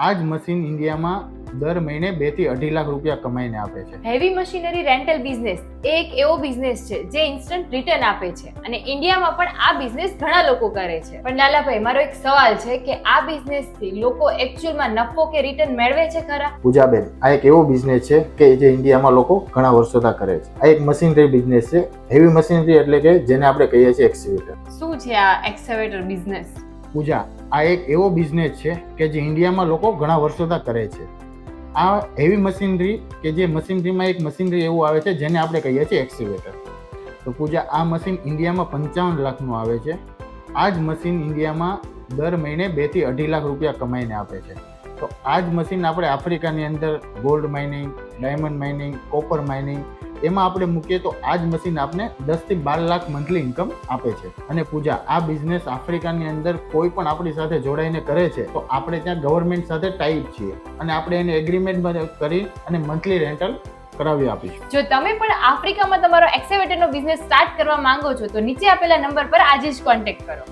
આ જ મશીન ઇન્ડિયામાં દર મહિને 2 થી 2.5 લાખ રૂપિયા કમાઈને આપે છે. હેવી મશીનરી રેન્ટલ બિઝનેસ એક એવો બિઝનેસ છે જે ઇન્સ્ટન્ટ રિટર્ન આપે છે અને ઇન્ડિયામાં પણ આ બિઝનેસ ઘણા લોકો કરે છે. પણ લાલાભાઈ, મારો એક સવાલ છે કે આ બિઝનેસથી લોકો એકચ્યુઅલમાં નફો કે રિટર્ન મેળવે છે ખરા? પૂજાબેન, આ એક એવો બિઝનેસ છે કે જે ઇન્ડિયામાં લોકો ઘણા વર્ષોથી કરે છે. આ એક મશીનરી બિઝનેસ છે. હેવી મશીનરી એટલે કે જેને આપણે કહીએ છીએ એક્સ્કેવેટર. શું છે આ એક્સ્કેવેટર બિઝનેસ? પૂજા, આ એક એવો બિઝનેસ છે કે જે ઇન્ડિયામાં લોકો ઘણા વર્ષોથી કરે છે. આ હેવી મશીનરી કે જે મશીનરીમાં એક મશીનરી એવું આવે છે જેને આપણે કહીએ છીએ એક્સ્કેવેટર. તો પૂજા, આ મશીન ઇન્ડિયામાં 55 લાખનું આવે છે. આ જ મશીન ઇન્ડિયામાં દર મહિને 2 થી 2.5 લાખ રૂપિયા કમાઈને આપે છે. તો આ જ મશીન આપણે આફ્રિકાની અંદર gold mining, diamond mining, copper mining એમાં આપણે મૂકીએ તો આ જ મશીન આપણે 10 થી 12 લાખ મંથલી ઇન્કમ આપે છે. અને પૂજા, આ બિઝનેસ આફ્રિકાની અંદર કોઈ પણ આપણી સાથે જોડાઈને કરે છે તો આપણે ત્યાં ગવર્મેન્ટ સાથે ટાઈપ છીએ અને આપણે એને એગ્રીમેન્ટ કરી અને મંથલી રેન્ટલ કરાવી આપીશું. જો તમે પણ આફ્રિકામાં તમારો એક્સ્કેવેટરનો બિઝનેસ સ્ટાર્ટ કરવા માંગો છો તો નીચે આપેલા નંબર પર આજે જ કોન્ટેક્ટ કરો.